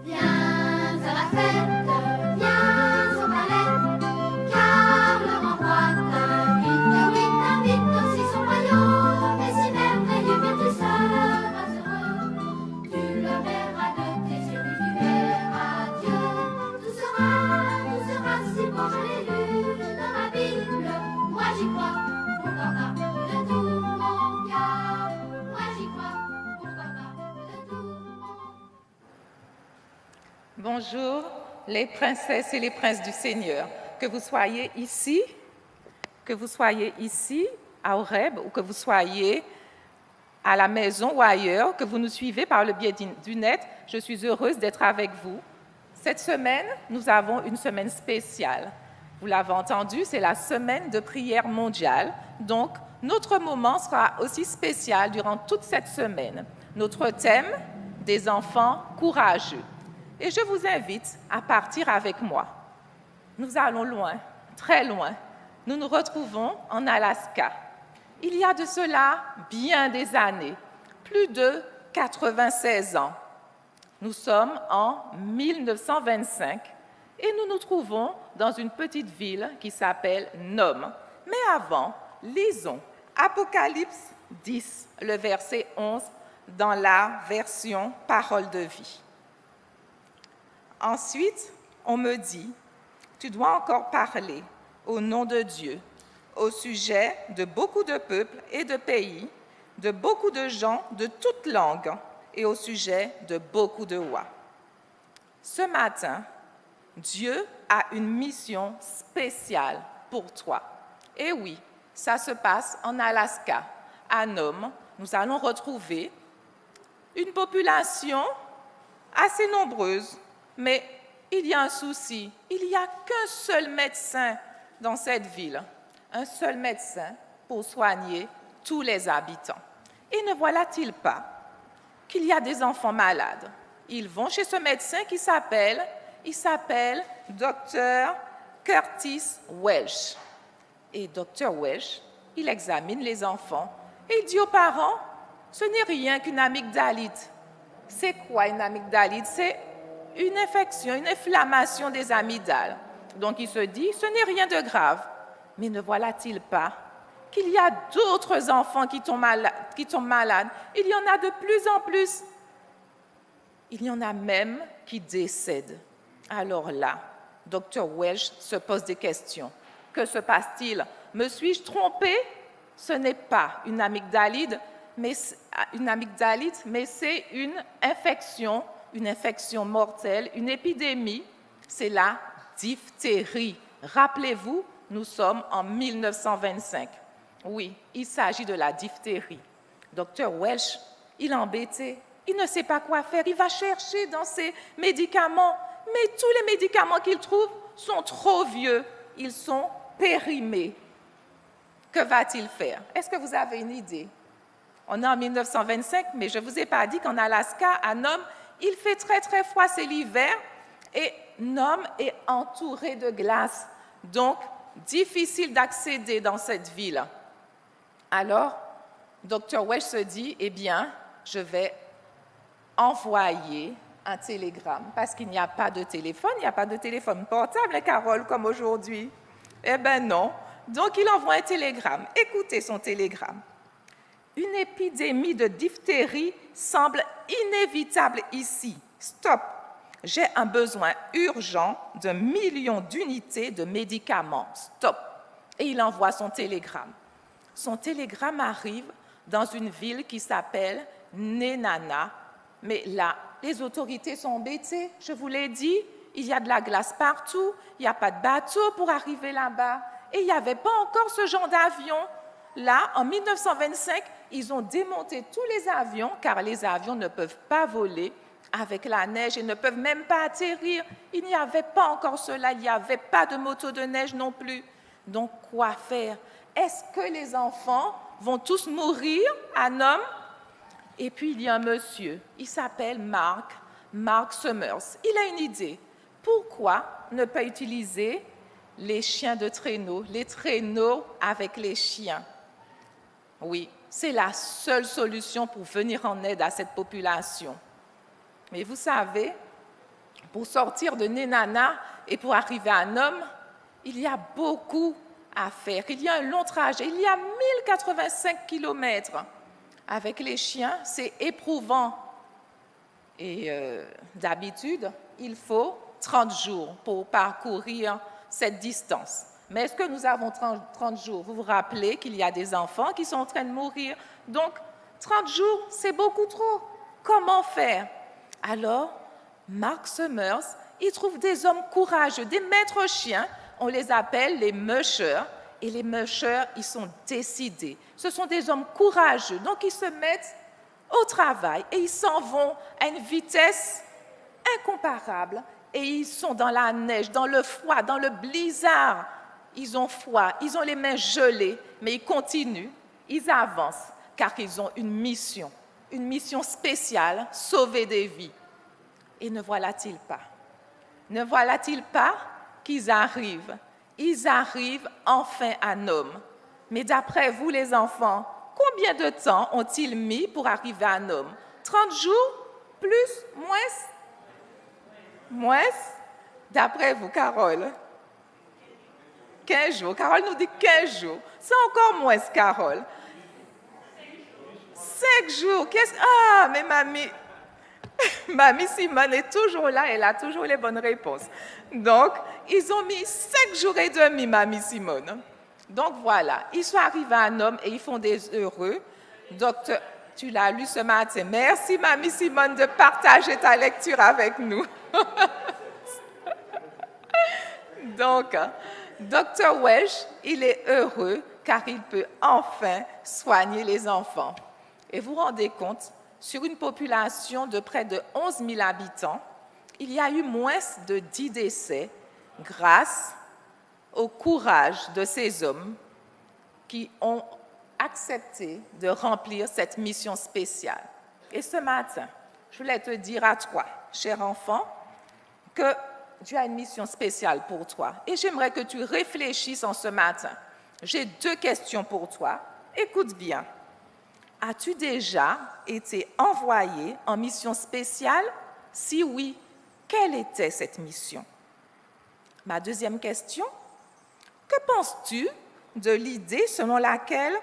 Viens à la fête, viens au ballet, car le roi t'invite, oui, t'invite aussi son royaume, et si merveilleux bien tu seras heureux. Tu le verras de tes yeux, puis tu verras Dieu. Tout sera si beau, je l'ai lu dans ma Bible. Moi j'y crois, pourquoi pas, de tout mon cœur. Moi j'y crois, pourquoi pas, de tout mon cœur. Bonjour, les princesses et les princes du Seigneur. Que vous soyez ici à Horeb, ou que vous soyez à la maison ou ailleurs, que vous nous suivez par le biais du net, je suis heureuse d'être avec vous. Cette semaine, nous avons une semaine spéciale. Vous l'avez entendu, c'est la semaine de prière mondiale. Donc, notre moment sera aussi spécial durant toute cette semaine. Notre thème, des enfants courageux. Et je vous invite à partir avec moi. Nous allons loin, très loin. Nous nous retrouvons en Alaska. Il y a de cela bien des années, plus de 96 ans. Nous sommes en 1925 et nous nous trouvons dans une petite ville qui s'appelle Nome. Mais avant, lisons Apocalypse 10, le verset 11, dans la version Parole de vie. Ensuite, on me dit, tu dois encore parler au nom de Dieu, au sujet de beaucoup de peuples et de pays, de beaucoup de gens de toutes langues et au sujet de beaucoup de rois. Ce matin, Dieu a une mission spéciale pour toi. Et oui, ça se passe en Alaska, à Nome. Nous allons retrouver une population assez nombreuse, mais il y a un souci. Il n'y a qu'un seul médecin dans cette ville, un seul médecin pour soigner tous les habitants. Et ne voilà-t-il pas qu'il y a des enfants malades? Ils vont chez ce médecin qui s'appelle Dr. Curtis Welch. Et Dr. Welch, il examine les enfants et il dit aux parents, ce n'est rien qu'une amygdalite. C'est quoi une amygdalite? C'est une infection, une inflammation des amygdales. Donc il se dit, ce n'est rien de grave. Mais ne voilà-t-il pas qu'il y a d'autres enfants qui tombent malades? Il y en a de plus en plus. Il y en a même qui décèdent. Alors là, Dr. Welch se pose des questions. Que se passe-t-il? Me suis-je trompée? Ce n'est pas une amygdalite, mais c'est une infection mortelle, une épidémie, c'est la diphtérie. Rappelez-vous, nous sommes en 1925. Oui, il s'agit de la diphtérie. Dr. Welch, il est embêté, il ne sait pas quoi faire, il va chercher dans ses médicaments, mais tous les médicaments qu'il trouve sont trop vieux, ils sont périmés. Que va-t-il faire? Est-ce que vous avez une idée? On est en 1925, mais je ne vous ai pas dit qu'en Alaska, à Nome, il fait très, très froid, c'est l'hiver, et Nome est entouré de glace. Donc, difficile d'accéder dans cette ville. Alors, Dr. Welch se dit, eh bien, je vais envoyer un télégramme, parce qu'il n'y a pas de téléphone, il n'y a pas de téléphone portable, Carole, comme aujourd'hui. Eh bien non. Donc, il envoie un télégramme. Écoutez son télégramme. Une épidémie de diphtérie semble inévitable ici. Stop. J'ai un besoin urgent de millions d'unités de médicaments. Stop. Et il envoie son télégramme. Son télégramme arrive dans une ville qui s'appelle Nenana. Mais là, les autorités sont embêtées. Je vous l'ai dit, il y a de la glace partout, il n'y a pas de bateau pour arriver là-bas. Et il n'y avait pas encore ce genre d'avion. Là, en 1925, ils ont démonté tous les avions, car les avions ne peuvent pas voler avec la neige et ne peuvent même pas atterrir. Il n'y avait pas encore cela, il n'y avait pas de moto de neige non plus. Donc, quoi faire? Est-ce que les enfants vont tous mourir à Nome? Et puis, il y a un monsieur, il s'appelle Mark Summers. Il a une idée. Pourquoi ne pas utiliser les chiens de traîneau, les traîneaux avec les chiens? Oui, c'est la seule solution pour venir en aide à cette population. Mais vous savez, Pour sortir de Nenana et pour arriver à Nome, il y a beaucoup à faire. Il y a un long trajet, il y a 1085 kilomètres. Avec les chiens, c'est éprouvant. Et d'habitude, il faut 30 jours pour parcourir cette distance. Mais est-ce que nous avons 30 jours? Vous vous rappelez qu'il y a des enfants qui sont en train de mourir. Donc, 30 jours, c'est beaucoup trop. Comment faire? Alors, Mark Summers, il trouve des hommes courageux, des maîtres chiens. On les appelle les mushers. Et les mushers, ils sont décidés. Ce sont des hommes courageux. Donc, ils se mettent au travail et ils s'en vont à une vitesse incomparable. Et ils sont dans la neige, dans le froid, dans le blizzard. Ils ont froid, ils ont les mains gelées, mais ils continuent, ils avancent, car ils ont une mission spéciale, sauver des vies. Et ne voilà-t-il pas qu'ils arrivent? Ils arrivent enfin à Nome. Mais d'après vous, les enfants, combien de temps ont-ils mis pour arriver à Nome? 30 jours? Plus? Moins? Moins? D'après vous, Carole? 15 jours. Carole nous dit 15 jours. C'est encore moins, Carole. 5 jours. Ah, mais mamie Simone est toujours là, elle a toujours les bonnes réponses. Donc, ils ont mis 5 jours et demi, mamie Simone. Donc, voilà, ils sont arrivés à Nome et ils font des heureux. Docteur, tu l'as lu ce matin. Merci, mamie Simone, de partager ta lecture avec nous. Donc, Dr. Welsh, il est heureux car il peut enfin soigner les enfants. Et vous vous rendez compte, sur une population de près de 11 000 habitants, il y a eu moins de 10 décès grâce au courage de ces hommes qui ont accepté de remplir cette mission spéciale. Et ce matin, je voulais te dire à toi, cher enfant, que Dieu a une mission spéciale pour toi. Et j'aimerais que tu réfléchisses en ce matin. J'ai 2 questions pour toi. Écoute bien. As-tu déjà été envoyé en mission spéciale? Si oui, quelle était cette mission? Ma deuxième question, que penses-tu de l'idée selon laquelle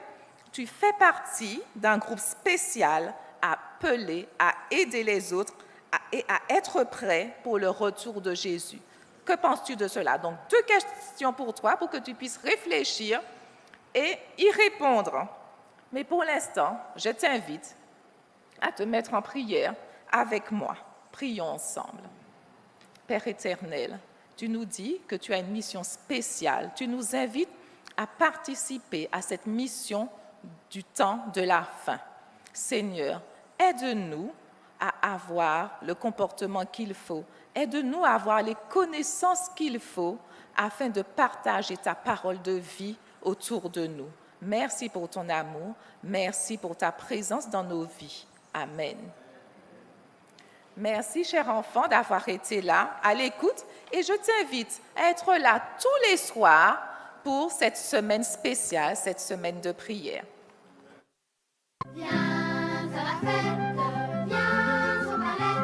tu fais partie d'un groupe spécial appelé à aider les autres et à être prêt pour le retour de Jésus? Que penses-tu de cela? Donc, 2 questions pour toi, pour que tu puisses réfléchir et y répondre. Mais pour l'instant, je t'invite à te mettre en prière avec moi. Prions ensemble. Père éternel, tu nous dis que tu as une mission spéciale. Tu nous invites à participer à cette mission du temps de la fin. Seigneur, aide-nous à avoir le comportement qu'il faut. Aide-nous à avoir les connaissances qu'il faut afin de partager ta parole de vie autour de nous. Merci pour ton amour. Merci pour ta présence dans nos vies. Amen. Merci, cher enfant, d'avoir été là, à l'écoute. Et je t'invite à être là tous les soirs pour cette semaine spéciale, cette semaine de prière. Viens à la fête, viens au palais,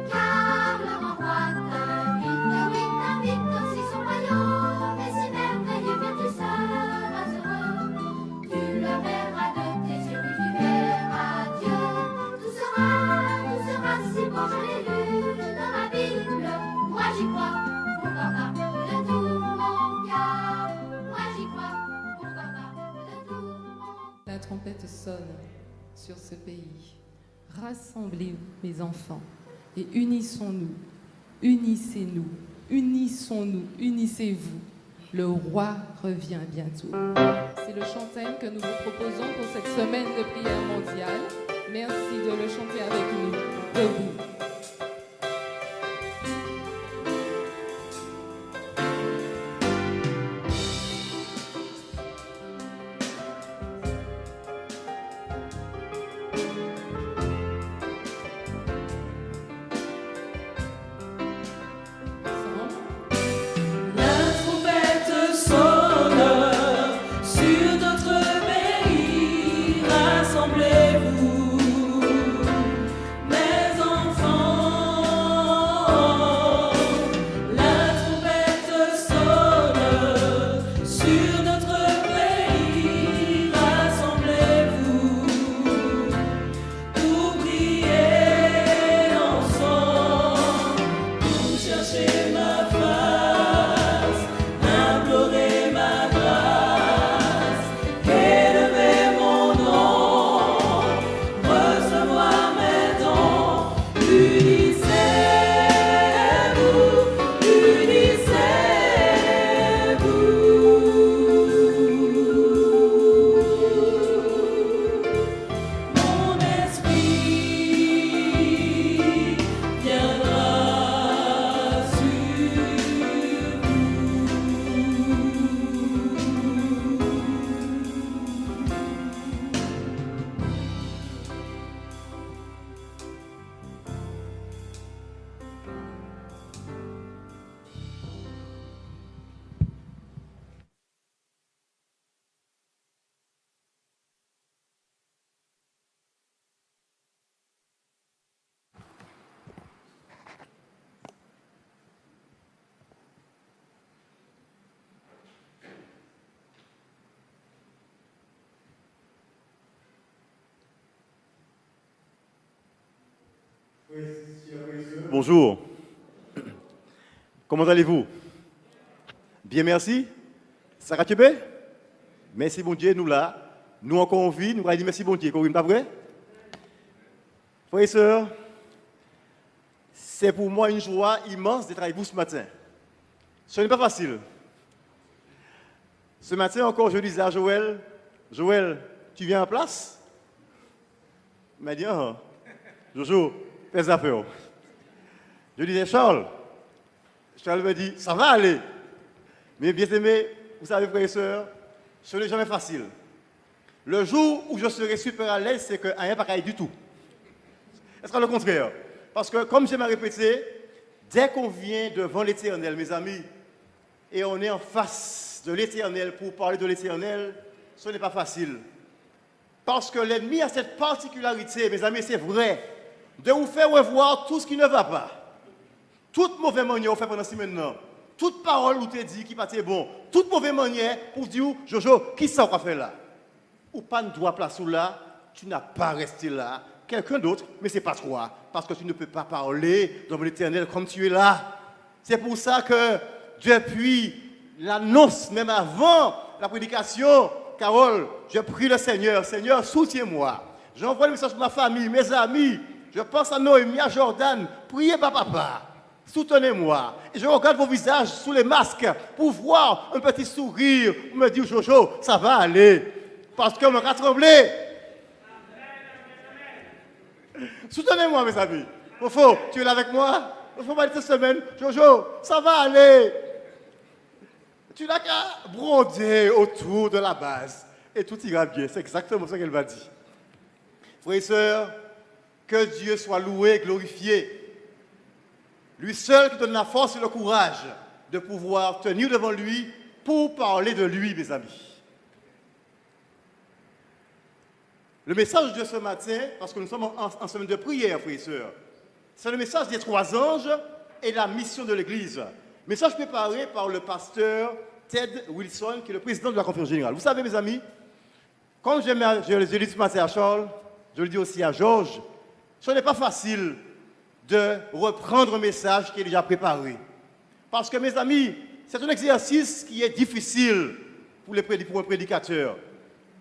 car le grand roi t'invite aussi son royaume, et si merveilleux bien tu seras heureux. Tu le verras de tes yeux, oui, tu verras Dieu. Tout sera si bon, je l'ai lu dans ma Bible. Moi j'y crois, pourquoi pas, de tout mon cœur. Moi j'y crois, pourquoi pas, de tout mon cœur. La trompette sonne sur ce pays. Rassemblez-vous, mes enfants, et unissons-nous, unissez-nous, unissons-nous, unissez-vous. Le roi revient bientôt. C'est le chant-thème que nous vous proposons pour cette semaine de prière mondiale. Merci de le chanter avec nous. Debout. La trompette sonne sur notre pays, rassemblez-vous, mes enfants. bonjour. Comment allez-vous? Bien, merci. Ça va bien? Merci, bon Dieu, nous là. Nous encore en vie, nous allons dire merci, bon Dieu. Pas vrai? Frères et sœurs, c'est pour moi une joie immense d'être avec vous ce matin. Ce n'est pas facile. Ce matin encore, je disais à Joël, Joël, tu viens en place? Il m'a dit, ah, Jojo, fais affaire. Je disais, Charles me dit, ça va aller. Mais bien aimé, vous savez, frères et sœurs, ce n'est jamais facile. Le jour où je serai super à l'aise, c'est que rien pas caille du tout. Est-ce que le contraire? Parce que, comme j'aime à répéter, dès qu'on vient devant l'Éternel, mes amis, et on est en face de l'Éternel pour parler de l'Éternel, ce n'est pas facile. Parce que l'ennemi a cette particularité, mes amis, c'est vrai, de vous faire revoir tout ce qui ne va pas. Toute mauvaise manière, on fait pendant 6 maintenant. Toute parole où tu dit qui pas bon. Toute mauvaise manière pour dire, Jojo, qui ça va faire là? Ou pas ne doit placer là, tu n'as pas resté là. Quelqu'un d'autre, mais ce n'est pas toi. Parce que tu ne peux pas parler devant l'Éternel comme tu es là. C'est pour ça que depuis l'annonce, même avant la prédication, Carole, je prie le Seigneur, Seigneur, soutiens-moi. J'envoie le message pour ma famille, mes amis. Je pense à Noémie, à Jordan. Priez par papa. Soutenez-moi. Et je regarde vos visages sous les masques pour voir un petit sourire, pour me dire, Jojo, ça va aller. Parce qu'on me tremblé. Soutenez-moi, mes amis. Fofo, tu es là avec moi? Fofo, cette semaine, Jojo, ça va aller. Tu n'as qu'à broder autour de la base et tout ira bien. C'est exactement ce qu'elle m'a dit. Frères et sœurs, que Dieu soit loué et glorifié. Lui seul qui donne la force et le courage de pouvoir tenir devant lui pour parler de lui, mes amis. Le message de ce matin, parce que nous sommes en semaine de prière, frères et sœurs, c'est le message des 3 anges et la mission de l'Église. Message préparé par le pasteur Ted Wilson, qui est le président de la conférence générale. Vous savez, mes amis, comme je l'ai dit ce matin à Charles, je le dis aussi à Georges, ce n'est pas facile de reprendre un message qui est déjà préparé. Parce que, mes amis, c'est un exercice qui est difficile pour un prédicateur,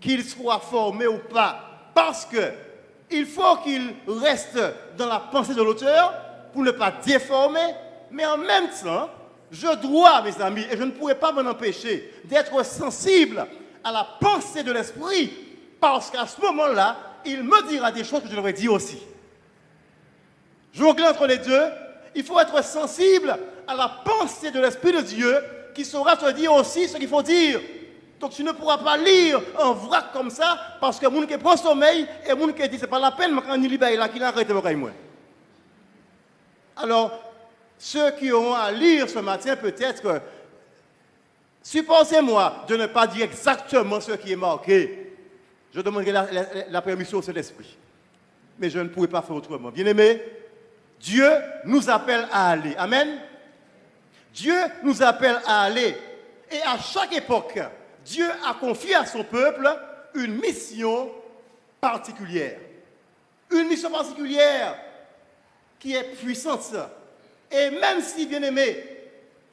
qu'il soit formé ou pas. Parce qu'il faut qu'il reste dans la pensée de l'auteur pour ne pas déformer, mais en même temps, je dois, mes amis, et je ne pourrais pas m'en empêcher, d'être sensible à la pensée de l'esprit, parce qu'à ce moment-là, il me dira des choses que je devrais dire aussi. Jongler entre les deux, il faut être sensible à la pensée de l'Esprit de Dieu qui saura te dire aussi ce qu'il faut dire. Donc tu ne pourras pas lire un vrac comme ça parce que les gens qui prend sommeil et les gens qui disent c'est pas la peine, mais quand il libère là, qu'il arrête de moi. Alors, ceux qui auront à lire ce matin, peut-être, supposez-moi de ne pas dire exactement ce qui est marqué. Je demanderai la permission au Saint-Esprit. Mais je ne pourrai pas faire autrement. Bien-aimés, Dieu nous appelle à aller. Amen. Dieu nous appelle à aller. Et à chaque époque, Dieu a confié à son peuple une mission particulière. Une mission particulière qui est puissante. Et même si, bien-aimés,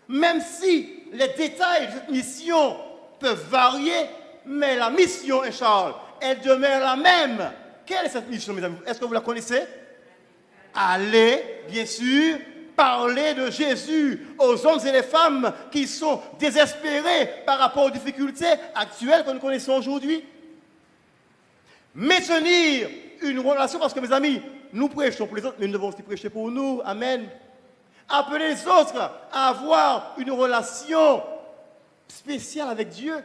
même si les détails de cette mission peuvent varier, mais la mission, Charles, elle demeure la même. Quelle est cette mission, mes amis? Est-ce que vous la connaissez? Aller, bien sûr, parler de Jésus aux hommes et les femmes qui sont désespérés par rapport aux difficultés actuelles que nous connaissons aujourd'hui. Maintenir une relation, parce que, mes amis, nous prêchons pour les autres, mais nous devons aussi prêcher pour nous. Amen. Appeler les autres à avoir une relation spéciale avec Dieu,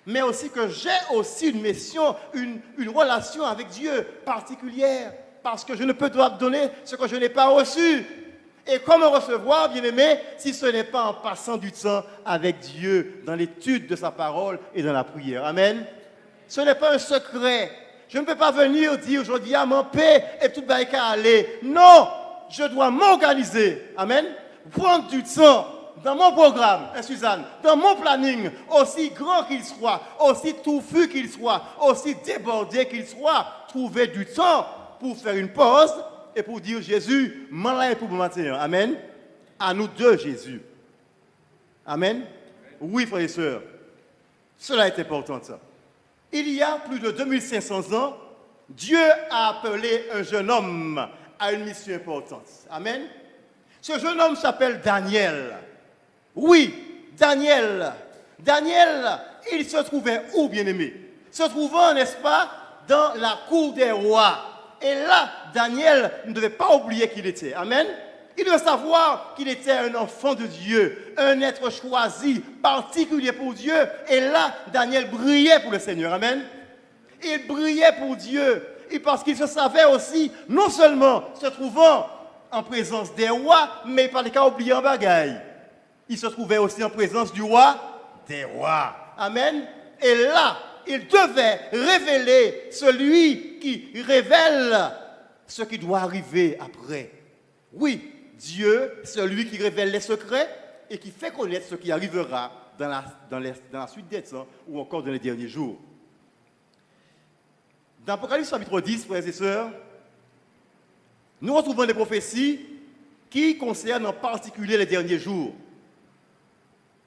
mais aussi que j'ai aussi une mission, une relation avec Dieu particulière, parce que je ne peux pas donner ce que je n'ai pas reçu. Et comment recevoir, bien-aimé, si ce n'est pas en passant du temps avec Dieu, dans l'étude de sa parole et dans la prière. Amen. Ce n'est pas un secret. Je ne peux pas venir dire aujourd'hui à mon paix et tout va aller. Non, je dois m'organiser. Amen. Prendre du temps dans mon programme, Suzanne, dans mon planning, aussi grand qu'il soit, aussi touffu qu'il soit, aussi débordé qu'il soit, trouver du temps pour faire une pause et pour dire Jésus, m'en là pour mon matin. Amen. À nous deux, Jésus. Amen. Oui, frères et sœurs, cela est important. Ça. Il y a plus de 2500 ans, Dieu a appelé un jeune homme à une mission importante. Amen. Ce jeune homme s'appelle Daniel. Oui, Daniel. Daniel, il se trouvait où, bien-aimé? Se trouvant, n'est-ce pas, dans la cour des rois. Et là, Daniel ne devait pas oublier qui il était. Amen. Il devait savoir qu'il était un enfant de Dieu, un être choisi, particulier pour Dieu. Et là, Daniel brillait pour le Seigneur. Amen. Il brillait pour Dieu. Et parce qu'il se savait aussi, non seulement se trouvant en présence des rois, mais il fallait pas oublier un bagaille. Il se trouvait aussi en présence du roi des rois. Amen. Et là, il devait révéler celui qui révèle ce qui doit arriver après. Oui, Dieu, celui qui révèle les secrets et qui fait connaître ce qui arrivera dans la suite des temps ou encore dans les derniers jours. Dans Apocalypse chapitre 10, frères et sœurs, nous retrouvons des prophéties qui concernent en particulier les derniers jours.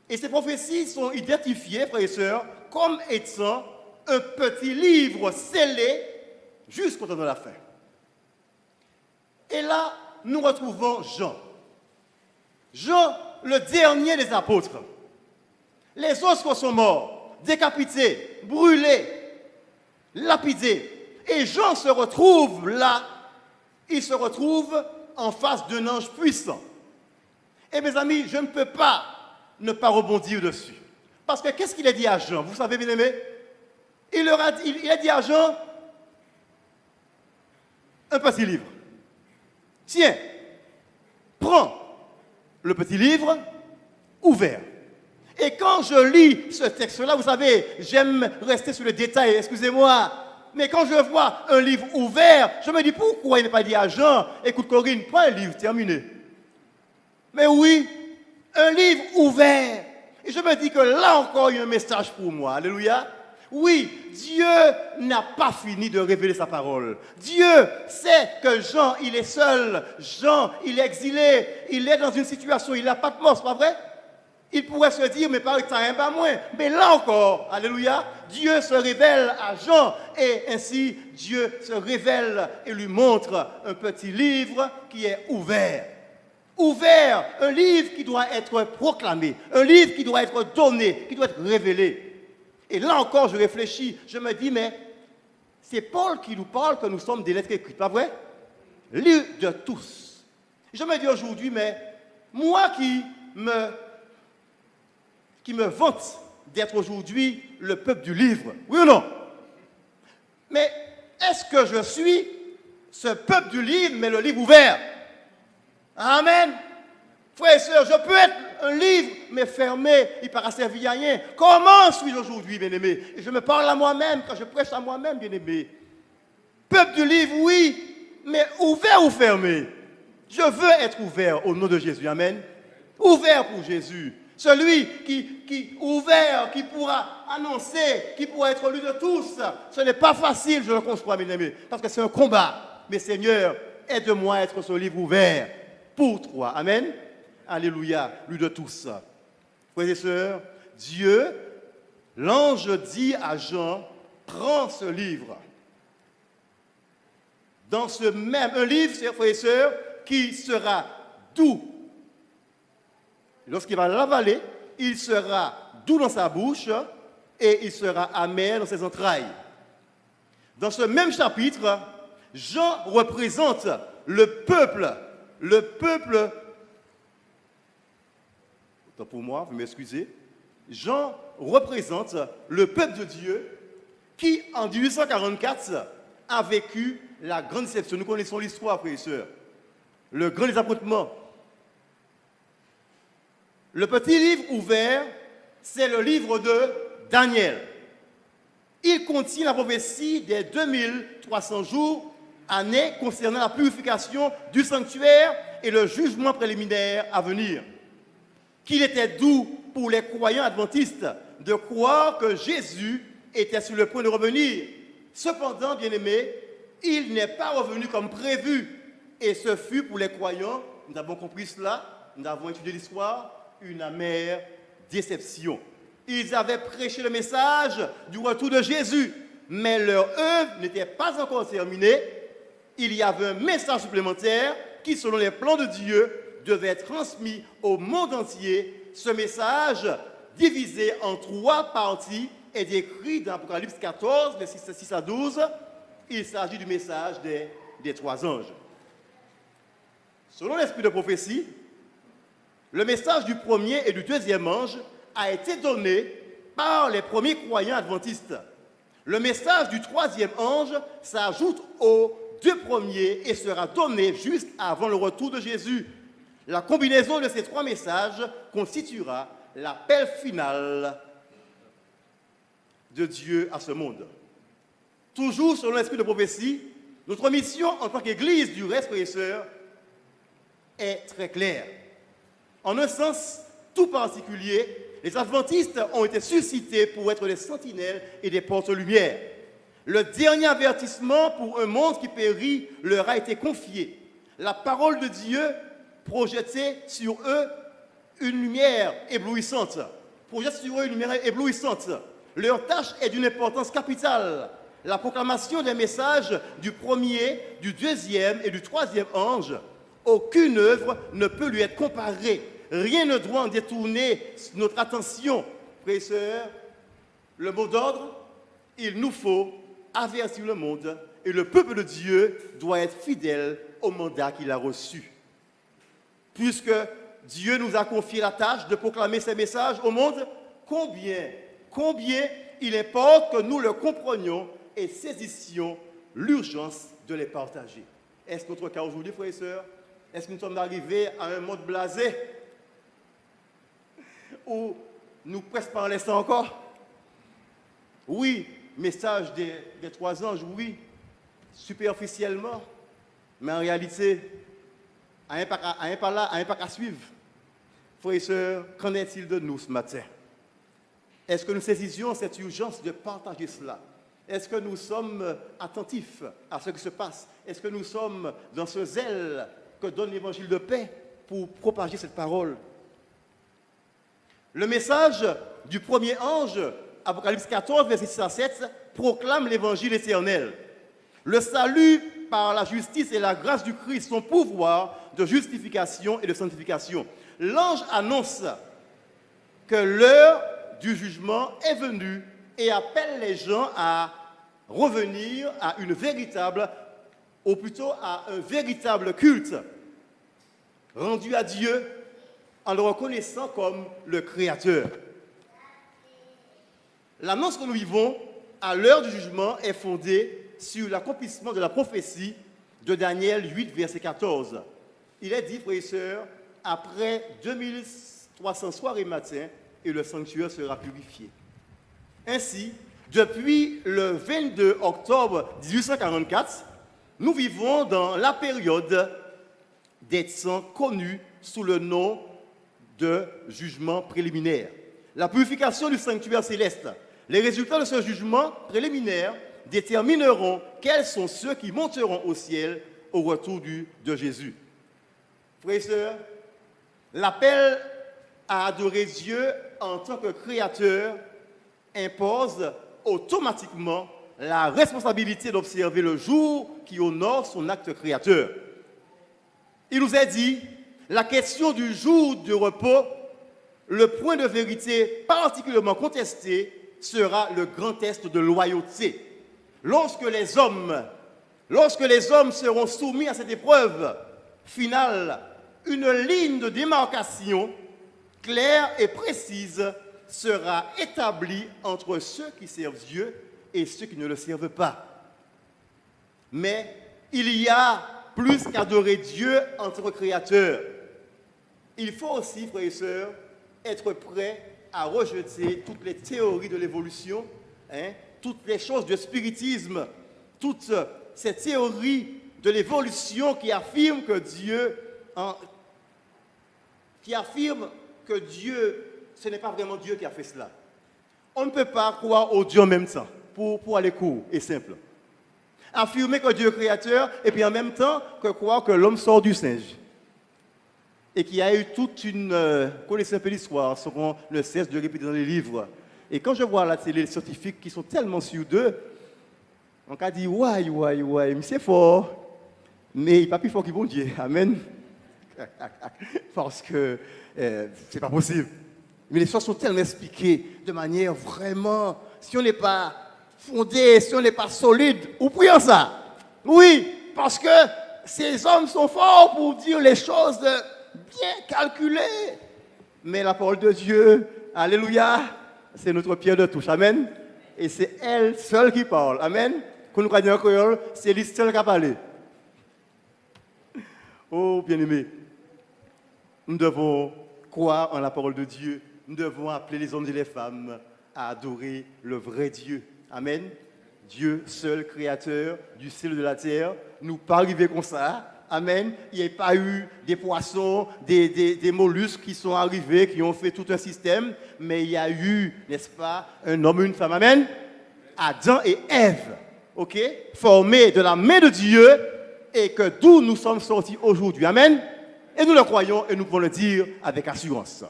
Et ces prophéties sont identifiées, frères et sœurs, comme étant un petit livre scellé jusqu'au temps de la fin. Et là, nous retrouvons Jean. Jean, le dernier des apôtres. Les autres sont morts, décapités, brûlés, lapidés. Et Jean se retrouve là, il se retrouve en face d'un ange puissant. Et mes amis, je ne peux pas ne pas rebondir dessus. Parce que qu'est-ce qu'il a dit à Jean? Vous savez, bien aimé? Il a dit à Jean, un petit livre. Tiens, prends le petit livre ouvert. Et quand je lis ce texte-là, vous savez, j'aime rester sur le détail, excusez-moi. Mais quand je vois un livre ouvert, je me dis pourquoi il n'est pas dit à Jean, écoute Corinne, prends un livre, terminé. Mais oui, un livre ouvert. Et je me dis que là encore, il y a un message pour moi. Alléluia. Oui, Dieu n'a pas fini de révéler sa parole. Dieu sait que Jean, il est seul. Jean, il est exilé. Il est dans une situation, il n'a pas de mort, c'est pas vrai? Il pourrait se dire, mais par exemple, pas moins. Mais là encore, alléluia, Dieu se révèle à Jean. Et ainsi, Dieu se révèle et lui montre un petit livre qui est ouvert. Ouvert, un livre qui doit être proclamé, un livre qui doit être donné, qui doit être révélé. Et là encore, je réfléchis, je me dis, mais c'est Paul qui nous parle que nous sommes des lettres écrites, pas vrai? Lus de tous. Je me dis aujourd'hui, mais moi qui me vante d'être aujourd'hui le peuple du livre, oui ou non? Mais est-ce que je suis ce peuple du livre, mais le livre ouvert? Amen. Frères et sœurs, je peux être un livre, mais fermé, il ne pourra servir à rien. Comment suis-je aujourd'hui, bien-aimé? Et je me parle à moi-même, quand je prêche à moi-même, bien-aimé. Peuple du livre, oui, mais ouvert ou fermé? Je veux être ouvert au nom de Jésus, amen. Ouvert pour Jésus. Celui qui ouvert, qui pourra annoncer, qui pourra être lu de tous. Ce n'est pas facile, je le conçois, bien-aimé, parce que c'est un combat. Mais Seigneur, aide-moi à être ce livre ouvert. Pour toi. Amen. Alléluia. Lui de tous. Frères et sœurs, Dieu, l'ange dit à Jean, prends ce livre. Dans ce même, un livre, frères et sœurs, qui sera doux. Lorsqu'il va l'avaler, il sera doux dans sa bouche et il sera amer dans ses entrailles. Dans ce même chapitre, Jean représente le peuple, autant pour moi, vous m'excusez, Jean représente le peuple de Dieu qui, en 1844, a vécu la grande déception. Nous connaissons l'histoire, frères et sœurs. Le grand désappointement. Le petit livre ouvert, c'est le livre de Daniel. Il contient la prophétie des 2300 jours, années concernant la purification du sanctuaire et le jugement préliminaire à venir. Qu'il était doux pour les croyants adventistes de croire que Jésus était sur le point de revenir. Cependant, bien-aimés, il n'est pas revenu comme prévu. Et ce fut pour les croyants, nous avons compris cela, nous avons étudié l'histoire, une amère déception. Ils avaient prêché le message du retour de Jésus, mais leur œuvre n'était pas encore terminée. Il y avait un message supplémentaire qui, selon les plans de Dieu, devait être transmis au monde entier. Ce message, divisé en 3 parties, est décrit dans Apocalypse 14, versets 6 à 12. Il s'agit du message des 3 anges. Selon l'esprit de prophétie, le message du premier et du deuxième ange a été donné par les premiers croyants adventistes. Le message du troisième ange s'ajoute aux 2 premiers et sera donné juste avant le retour de Jésus. La combinaison de ces 3 messages constituera l'appel final de Dieu à ce monde. Toujours selon l'esprit de prophétie, notre mission en tant qu'Église du reste, frères et sœurs, est très claire. En un sens tout particulier, les adventistes ont été suscités pour être des sentinelles et des porte-lumière. Le dernier avertissement pour un monde qui périt leur a été confié. La parole de Dieu projetait sur eux une lumière éblouissante. Leur tâche est d'une importance capitale. La proclamation des messages du premier, du deuxième et du troisième ange. Aucune œuvre ne peut lui être comparée. Rien ne doit en détourner notre attention. Frères et sœurs, le mot d'ordre, il nous faut avertir le monde et le peuple de Dieu doit être fidèle au mandat qu'il a reçu. Puisque Dieu nous a confié la tâche de proclamer ces messages au monde, combien il importe que nous le comprenions et saisissions l'urgence de les partager. Est-ce notre cas aujourd'hui, frères et sœurs? Est-ce que nous sommes arrivés à un monde blasé où nous presque pas en laissons encore? Oui, message des 3 anges, oui, superficiellement, mais en réalité, à un pas à suivre. Frères et sœurs, qu'en est-il de nous ce matin? Est-ce que nous saisissions cette urgence de partager cela? Est-ce que nous sommes attentifs à ce qui se passe? Est-ce que nous sommes dans ce zèle que donne l'évangile de paix pour propager cette parole? Le message du premier ange, Apocalypse 14, verset 6 à 7, proclame l'évangile éternel. Le salut par la justice et la grâce du Christ, son pouvoir de justification et de sanctification. L'ange annonce que l'heure du jugement est venue et appelle les gens à revenir à une véritable, ou plutôt à un véritable culte rendu à Dieu en le reconnaissant comme le Créateur. L'annonce que nous vivons à l'heure du jugement est fondée sur l'accomplissement de la prophétie de Daniel 8, verset 14. Il est dit, frères et sœurs, après 2300 soirs et matins, et le sanctuaire sera purifié. Ainsi, depuis le 22 octobre 1844, nous vivons dans la période des temps connus sous le nom de jugement préliminaire. La purification du sanctuaire céleste. Les résultats de ce jugement préliminaire détermineront quels sont ceux qui monteront au ciel au retour de Jésus. Frères et sœurs, l'appel à adorer Dieu en tant que créateur impose automatiquement la responsabilité d'observer le jour qui honore son acte créateur. Il nous est dit, la question du jour de repos, le point de vérité particulièrement contesté, sera le grand test de loyauté. Lorsque les hommes seront soumis à cette épreuve finale, une ligne de démarcation claire et précise sera établie entre ceux qui servent Dieu et ceux qui ne le servent pas. Mais il y a plus qu'adorer Dieu en tant que créateur. Il faut aussi, frères et sœurs, être prêt à rejeter toutes les théories de l'évolution, toutes les choses du spiritisme, toutes ces théories de l'évolution qui affirment que Dieu, ce n'est pas vraiment Dieu qui a fait cela. On ne peut pas croire au Dieu en même temps, pour aller court et simple. Affirmer que Dieu est créateur et puis en même temps que croire que l'homme sort du singe. Et qu'il y a eu toute une... connaissez un peu l'histoire, ce qu'on ne cesse de répéter dans les livres. Et quand je vois à la télé les scientifiques qui sont tellement sûrs d'eux, on a dit, ouais, mais c'est fort. Mais il n'est pas plus fort que bon Dieu. Amen. Parce que c'est pas possible. Mais les choses sont tellement expliquées de manière vraiment... Si on n'est pas fondé, si on n'est pas solide, ou prions ça. Oui, parce que ces hommes sont forts pour dire les choses bien calculées. Mais la parole de Dieu, alléluia, c'est notre pierre de touche. Amen. Et c'est elle seule qui parle. Amen. Quand nous croyons en créole, c'est elle seule qui a parlé. Oh, bien-aimés, nous devons croire en la parole de Dieu. Nous devons appeler les hommes et les femmes à adorer le vrai Dieu. Amen. Dieu seul, créateur du ciel et de la terre. Nous pas arriver comme ça. Amen. Il n'y a pas eu des poissons, des mollusques qui sont arrivés, qui ont fait tout un système. Mais il y a eu, n'est-ce pas, un homme et une femme. Amen. Adam et Ève. OK? Formés de la main de Dieu et que d'où nous sommes sortis aujourd'hui. Amen. Et nous le croyons et nous pouvons le dire avec assurance.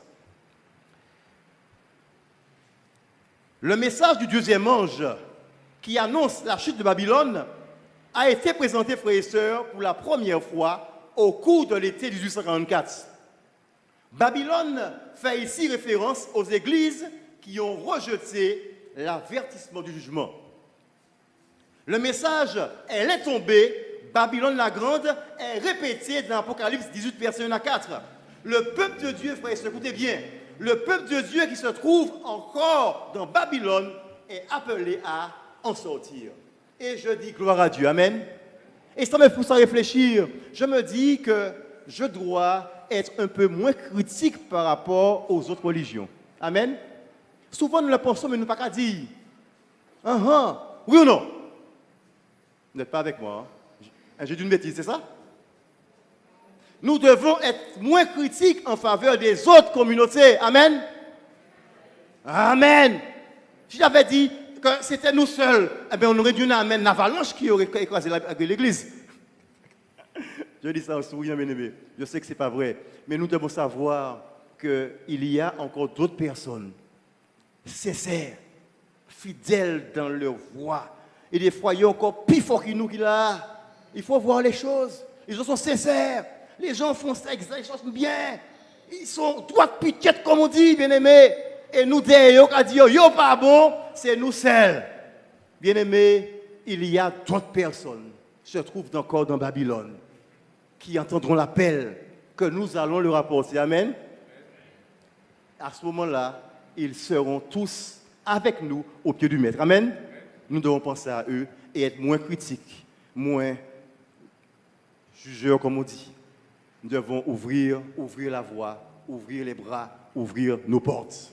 Le message du deuxième ange qui annonce la chute de Babylone a été présenté, frères et sœurs, pour la première fois au cours de l'été 1844. Babylone fait ici référence aux églises qui ont rejeté l'avertissement du jugement. Le message « Elle est tombée », Babylone la Grande, est répété dans l'Apocalypse 18, verset 1 à 4. Le peuple de Dieu, frères et sœurs, écoutez bien, le peuple de Dieu qui se trouve encore dans Babylone est appelé à en sortir. Et je dis gloire à Dieu. Amen. Et ça me pousse à réfléchir. Je me dis que je dois être un peu moins critique par rapport aux autres religions. Amen. Souvent nous le pensons, mais nous n'avons pas qu'à dire. Oui ou non? Vous n'êtes pas avec moi. Hein? J'ai dit une bêtise, c'est ça? Nous devons être moins critiques en faveur des autres communautés. Amen. Amen. Si j'avais dit que c'était nous seuls, eh bien on aurait dû amener une avalanche qui aurait écrasé l'église. Je dis ça en souriant, bien aimé. Je sais que ce n'est pas vrai. Mais nous devons savoir qu'il y a encore d'autres personnes sincères, fidèles dans leur voix. Et des fois, il y a encore plus fort que nous qui là. Il faut voir les choses. Les gens sont sincères. Les gens font ça exactement bien. Ils sont droits de piquette, comme on dit, bien-aimés. Et nous, derrière, on dit, yo, pas bon, c'est nous seuls. Bien-aimés, il y a d'autres personnes qui se trouvent encore dans Babylone, qui entendront l'appel que nous allons leur apporter. Amen. À ce moment-là, ils seront tous avec nous au pied du Maître. Amen. Nous devons penser à eux et être moins critiques, moins jugeurs, comme on dit. Nous devons ouvrir la voie, ouvrir les bras, ouvrir nos portes.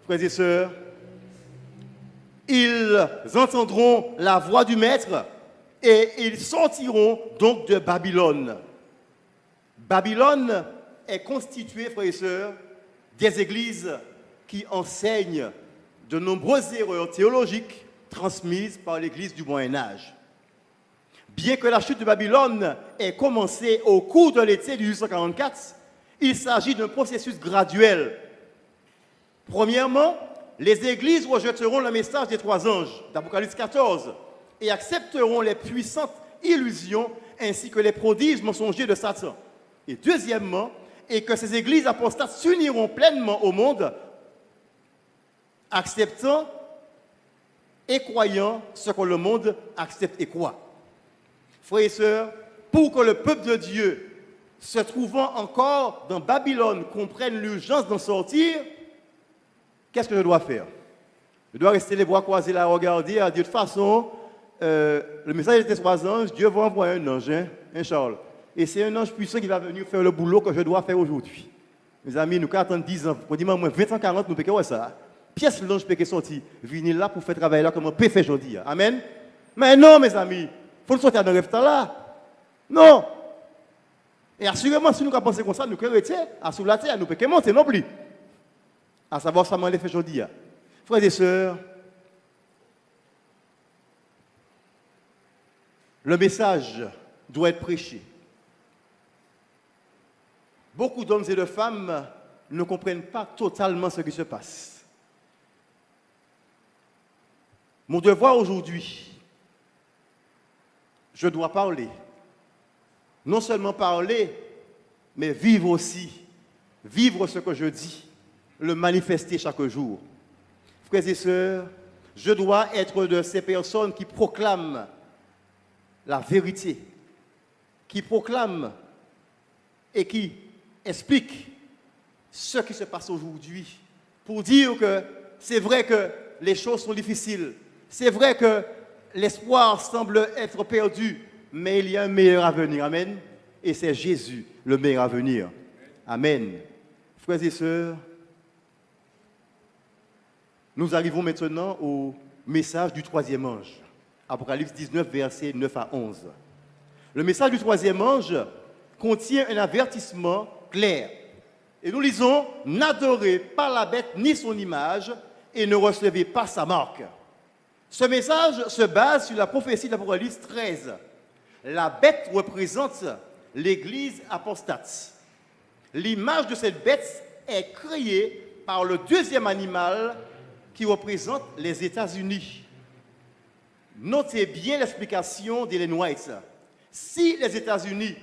Frères et sœurs, ils entendront la voix du Maître et ils sortiront donc de Babylone. Babylone est constituée, frères et sœurs, des églises qui enseignent de nombreuses erreurs théologiques transmises par l'Église du Moyen-Âge. Bien que la chute de Babylone ait commencé au cours de l'été 1844, il s'agit d'un processus graduel. Premièrement, les églises rejetteront le message des trois anges d'Apocalypse 14 et accepteront les puissantes illusions ainsi que les prodiges mensongers de Satan. Et deuxièmement, et que ces églises apostates s'uniront pleinement au monde, acceptant et croyant ce que le monde accepte et croit. Frères et sœurs, pour que le peuple de Dieu, se trouvant encore dans Babylone, comprenne l'urgence d'en sortir, qu'est-ce que je dois faire? Je dois rester les bras croisés là, regarder, dire de toute façon, le message des trois anges, Dieu va envoyer un ange, un Charles. Et c'est un ange puissant qui va venir faire le boulot que je dois faire aujourd'hui. Mes amis, nous attendons 10 ans, pour dire moins 20 ans, 40, nous pouvons ça. Pièce l'ange peut sortir, venir là pour faire travailler là comme on peut faire aujourd'hui. Amen. Mais non, mes amis, il faut nous sortir dans le rêve là. Non. Et assurément, si nous pensons comme ça, nous pouvons rester sous la terre, nous ne pouvons monter non plus. À savoir ça m'a fait aujourd'hui. Frères et sœurs, le message doit être prêché. Beaucoup d'hommes et de femmes ne comprennent pas totalement ce qui se passe. Mon devoir aujourd'hui, je dois parler. Non seulement parler, mais vivre aussi. Vivre ce que je dis, le manifester chaque jour. Frères et sœurs, je dois être de ces personnes qui proclament la vérité, qui proclament et qui expliquent ce qui se passe aujourd'hui, pour dire que c'est vrai que les choses sont difficiles, c'est vrai que l'espoir semble être perdu, mais il y a un meilleur avenir. Amen. Et c'est Jésus, le meilleur avenir. Amen. Frères et sœurs, nous arrivons maintenant au message du troisième ange. Apocalypse 19, versets 9 à 11. Le message du troisième ange contient un avertissement clair. Et nous lisons « N'adorez pas la bête ni son image et ne recevez pas sa marque ». Ce message se base sur la prophétie d'Apocalypse 13. La bête représente l'Église apostate. L'image de cette bête est créée par le deuxième animal qui représente les États-Unis. Notez bien l'explication d'Ellen White. Si les États-Unis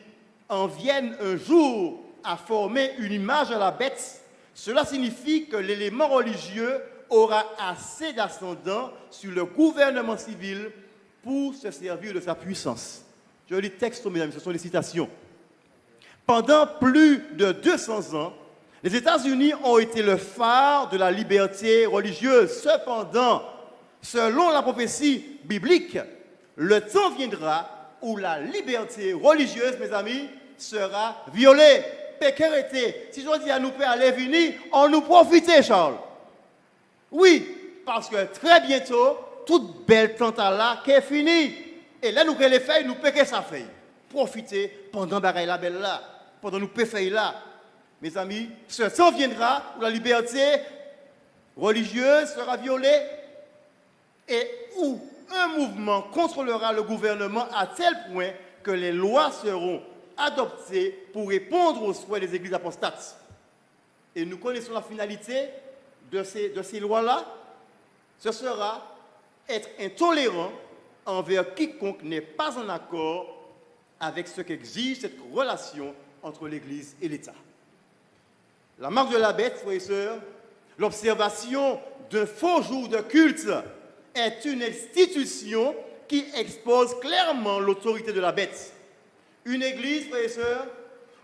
en viennent un jour à former une image à la bête, cela signifie que l'élément religieux aura assez d'ascendant sur le gouvernement civil pour se servir de sa puissance. Je lis le texte, mesdames, ce sont des citations. Pendant plus de 200 ans, les États-Unis ont été le phare de la liberté religieuse. Cependant, selon la prophétie biblique, le temps viendra où la liberté religieuse, mes amis, sera violée. Pécérité. Si je dis à nous pères aller venir, on nous profite, Charles. Oui, parce que très bientôt, toute belle tente là qui est finie. Et là, nous les feuilles, nous péquer sa feuille. Profitez pendant bagaille la belle là, pendant nous péfeuille là. Mes amis, ce temps viendra où la liberté religieuse sera violée et où un mouvement contrôlera le gouvernement à tel point que les lois seront adoptées pour répondre aux souhaits des églises apostates. Et nous connaissons la finalité de ces lois-là. Ce sera être intolérant envers quiconque n'est pas en accord avec ce qu'exige cette relation entre l'Église et l'État. La marque de la bête, frères et sœurs, l'observation d'un faux jour de culte est une institution qui expose clairement l'autorité de la bête. Une église, frères et sœurs,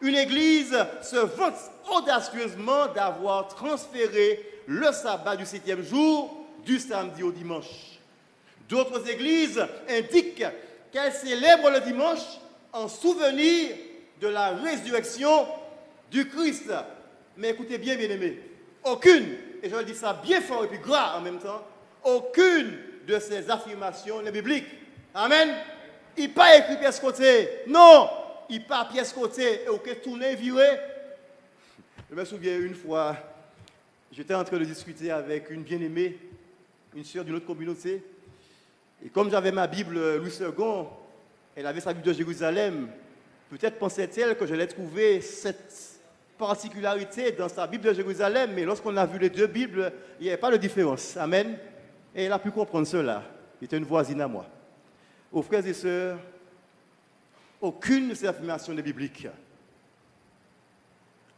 une église se vante audacieusement d'avoir transféré le sabbat du 7e jour du samedi au dimanche. D'autres églises indiquent qu'elles célèbrent le dimanche en souvenir de la résurrection du Christ. Mais écoutez bien, bien-aimés, aucune, et je dis ça bien fort et puis gras en même temps, aucune de ces affirmations n'est biblique. Amen. Il n'est pas écrit pièce côté. Non, il n'est pas pièce côté. Et ok, tourner, virer. Je me souviens une fois, j'étais en train de discuter avec une bien-aimée, une sœur d'une autre communauté. Et comme j'avais ma Bible Louis II, elle avait sa Bible de Jérusalem. Peut-être pensait-elle que je l'ai trouvé cette particularité dans sa Bible de Jérusalem, mais lorsqu'on a vu les deux Bibles, il n'y avait pas de différence. Amen. Et elle a pu comprendre cela. Elle était une voisine à moi. Aux frères et sœurs, aucune de ces affirmations n'est biblique.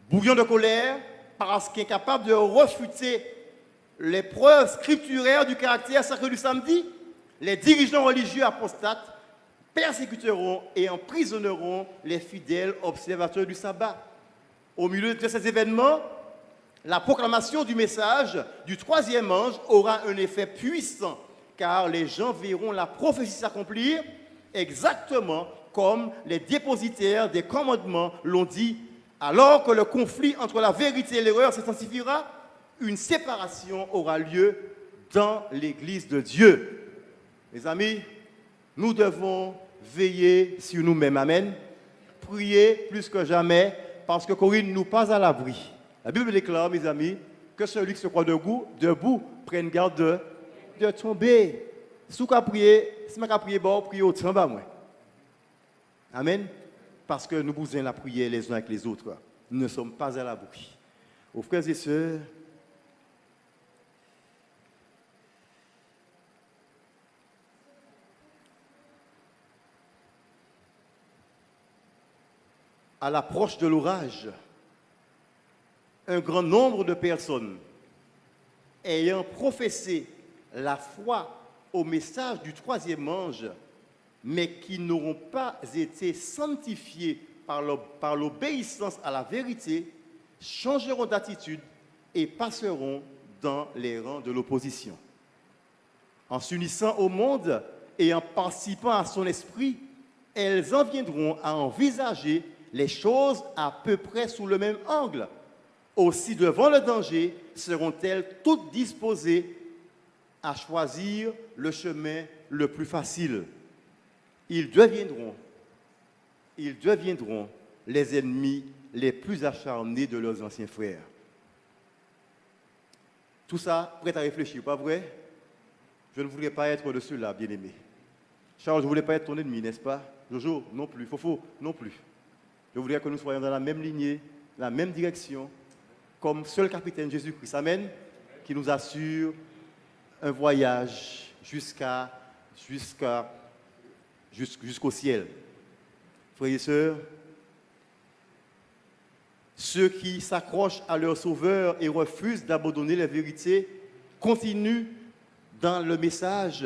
Bouillon de colère, parce qu'incapable de refuter les preuves scripturaires du caractère sacré du samedi, les dirigeants religieux apostates persécuteront et emprisonneront les fidèles observateurs du sabbat. Au milieu de ces événements, la proclamation du message du troisième ange aura un effet puissant, car les gens verront la prophétie s'accomplir exactement comme les dépositaires des commandements l'ont dit. Alors que le conflit entre la vérité et l'erreur s'intensifiera, une séparation aura lieu dans l'Église de Dieu. Mes amis, nous devons veiller sur nous-mêmes. Amen. Prier plus que jamais, parce que Corinne nous pas à l'abri. La Bible déclare, mes amis, que celui qui se croit debout prenne garde de tomber. Si vous priez, bon, priez au temps bas, moi. Amen. Parce que nous besoin la prière les uns avec les autres. Nous ne sommes pas à l'abri. Aux frères et sœurs, à l'approche de l'orage, un grand nombre de personnes ayant professé la foi au message du troisième ange, mais qui n'auront pas été sanctifiés par l'obéissance à la vérité, changeront d'attitude et passeront dans les rangs de l'opposition. En s'unissant au monde et en participant à son esprit, elles en viendront à envisager les choses à peu près sous le même angle. Aussi, devant le danger, seront-elles toutes disposées à choisir le chemin le plus facile. Ils deviendront les ennemis les plus acharnés de leurs anciens frères. Tout ça, prêt à réfléchir, pas vrai? Je ne voudrais pas être de ceux-là, bien-aimé. Charles, je ne voulais pas être ton ennemi, n'est-ce pas? Jojo, non plus. Fofo, non plus. Je voudrais que nous soyons dans la même lignée, la même direction, comme seul capitaine Jésus-Christ. Amen. Qui nous assure un voyage jusqu'au ciel. Frères et sœurs, ceux qui s'accrochent à leur sauveur et refusent d'abandonner la vérité continuent dans le message,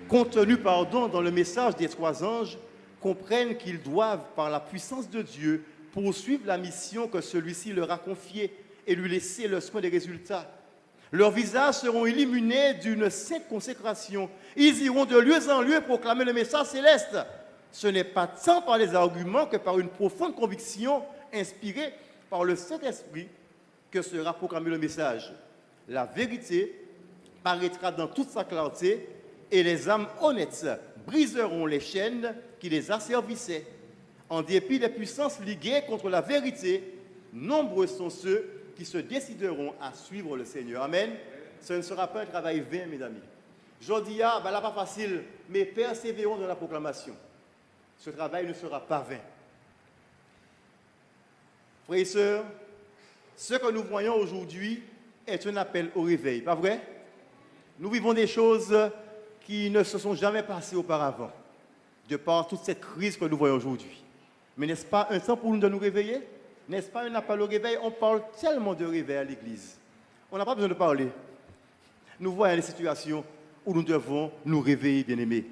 contenu dans le message des trois anges, comprennent qu'ils doivent, par la puissance de Dieu, poursuivre la mission que celui-ci leur a confiée et lui laisser le soin des résultats. Leurs visages seront illuminés d'une sainte consécration. Ils iront de lieu en lieu proclamer le message céleste. Ce n'est pas tant par les arguments que par une profonde conviction inspirée par le Saint-Esprit que sera proclamé le message. La vérité paraîtra dans toute sa clarté et les âmes honnêtes briseront les chaînes qui les asservissaient. En dépit des puissances liguées contre la vérité, nombreux sont ceux qui se décideront à suivre le Seigneur. Amen. Ce ne sera pas un travail vain, mes amis. Je dis, là, pas facile, mais persévérons dans la proclamation. Ce travail ne sera pas vain. Frères et sœurs, ce que nous voyons aujourd'hui est un appel au réveil, pas vrai? Nous vivons des choses qui ne se sont jamais passées auparavant, de par toute cette crise que nous voyons aujourd'hui. Mais n'est-ce pas un temps pour nous de nous réveiller? N'est-ce pas un appel au réveil? On parle tellement de réveil à l'Église. On n'a pas besoin de parler. Nous voyons les situations où nous devons nous réveiller, bien-aimés.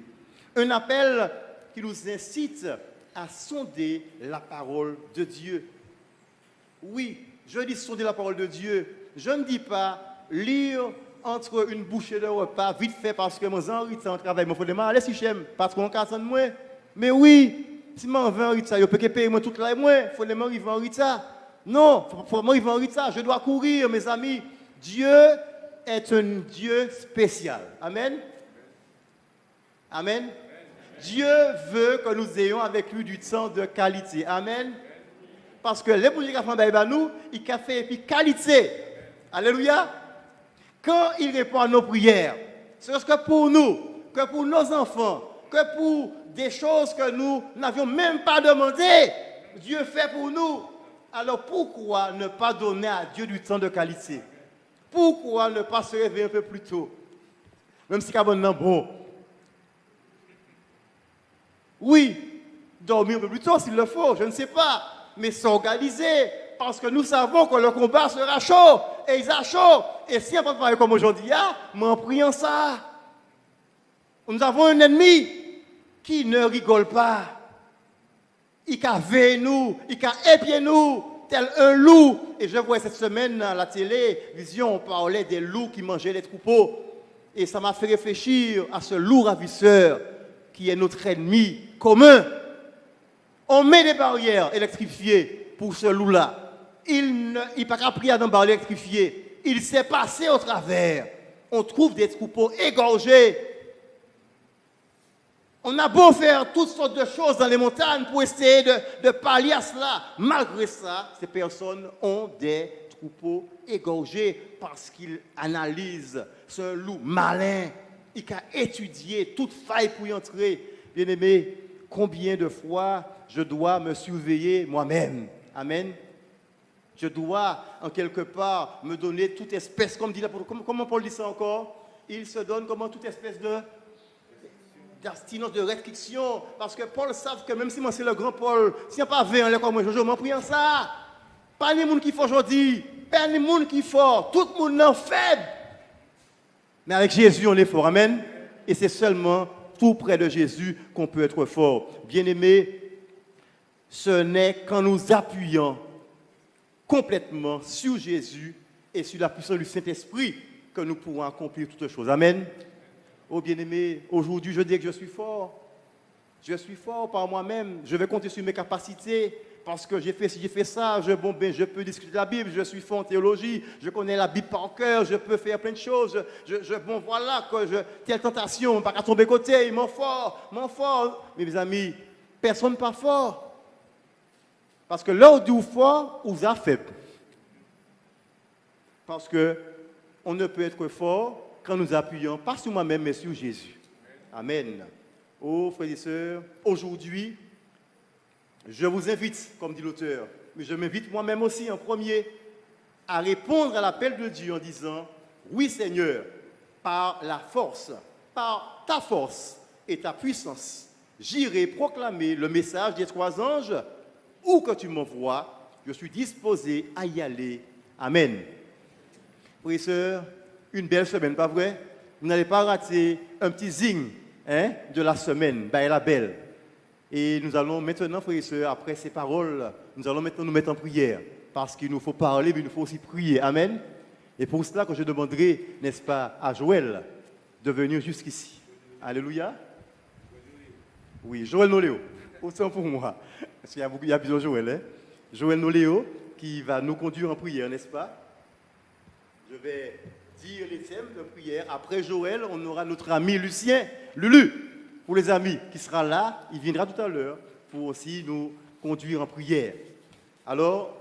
Un appel qui nous incite à sonder la parole de Dieu. Oui, je dis sonder la parole de Dieu. Je ne dis pas lire entre une bouchée de repas, vite fait, parce que moi, en retard, travail, il faut demander, allez, si j'aime, parce qu'on a moi. Mais oui, si je vais en retard, je peux payer moi toute la mois, il faut m'arriver en retard. Non, il faut m'arriver en retard, je dois courir, mes amis. Dieu est un Dieu spécial. Amen. Amen. Dieu veut que nous ayons avec lui du temps de qualité. Amen. Parce que les bougies qu'il fait nous, il a fait puis qualité. Alléluia. Quand il répond à nos prières, c'est parce que pour nous, que pour nos enfants, que pour des choses que nous n'avions même pas demandé, Dieu fait pour nous. Alors pourquoi ne pas donner à Dieu du temps de qualité? Pourquoi ne pas se réveiller un peu plus tôt? Même si c'est bon. Oui, dormir un peu plus tôt s'il le faut, je ne sais pas. Mais s'organiser, parce que nous savons que le combat sera chaud, et il sera chaud. Et si on peut parler comme aujourd'hui, mais en priant ça, nous avons un ennemi qui ne rigole pas. Il a veillé nous, il a épié nous, tel un loup. Et je vois cette semaine à la télévision, on parlait des loups qui mangeaient les troupeaux. Et ça m'a fait réfléchir à ce loup ravisseur qui est notre ennemi commun. On met des barrières électrifiées pour ce loup-là. Il n'a pas appris à dans barrière électrifiée. Il s'est passé au travers. On trouve des troupeaux égorgés. On a beau faire toutes sortes de choses dans les montagnes pour essayer de pallier à cela. Malgré ça, ces personnes ont des troupeaux égorgés parce qu'ils analysent. C'est un loup malin. Il a étudié toute faille pour y entrer. Bien-aimé, combien de fois je dois me surveiller moi-même. Amen. Je dois, en quelque part, me donner toute espèce, comme dit l'apôtre, comment Paul dit ça encore? Il se donne comment toute espèce d'abstinence, de restriction. Parce que Paul savent que même si moi c'est le grand Paul, s'il n'y a pas 20 ans, comme moi, je m'en prie en ça. Pas les gens qui font aujourd'hui, pas les gens qui font, tout le monde est faible. Mais avec Jésus, on est fort. Amen. Et c'est seulement tout près de Jésus qu'on peut être fort. Bien-aimés, ce n'est qu'en nous appuyant complètement sur Jésus et sur la puissance du Saint-Esprit que nous pourrons accomplir toutes choses. Amen. Oh bien-aimés, aujourd'hui je dis que je suis fort. Je suis fort par moi-même. Je vais compter sur mes capacités parce que j'ai fait ci, j'ai fait ça. Je peux discuter de la Bible. Je suis fort en théologie. Je connais la Bible par cœur. Je peux faire plein de choses. Voilà, telle tentation, pas qu'à tomber côté. Mon fort. Mais mes amis, personne n'est pas fort. Parce que là où dit fort, vous a faible. Parce que on ne peut être fort qu'en nous appuyant, pas sur moi-même, mais sur Jésus. Amen. Oh, frères et sœurs, aujourd'hui, je vous invite, comme dit l'auteur, mais je m'invite moi-même aussi en premier, à répondre à l'appel de Dieu en disant, oui Seigneur, par la force, par ta force et ta puissance, j'irai proclamer le message des 3 anges, où que tu m'envoies, je suis disposé à y aller. Amen. Frères et sœurs, une belle semaine, pas vrai? Vous n'allez pas rater un petit zing de la semaine, ben la belle. Et nous allons maintenant, frères et sœurs, après ces paroles, nous allons maintenant nous mettre en prière. Parce qu'il nous faut parler, mais il nous faut aussi prier. Amen. Et pour cela que je demanderai, n'est-ce pas, à Joël de venir jusqu'ici. Alléluia. Oui, Joël Noléo. Autant pour moi. Parce qu'il y a plusieurs Joël. Hein? Joël Noléo qui va nous conduire en prière, n'est-ce pas? Je vais dire les thèmes de prière. Après Joël, on aura notre ami Lucien, Lulu, pour les amis, qui sera là. Il viendra tout à l'heure pour aussi nous conduire en prière. Alors,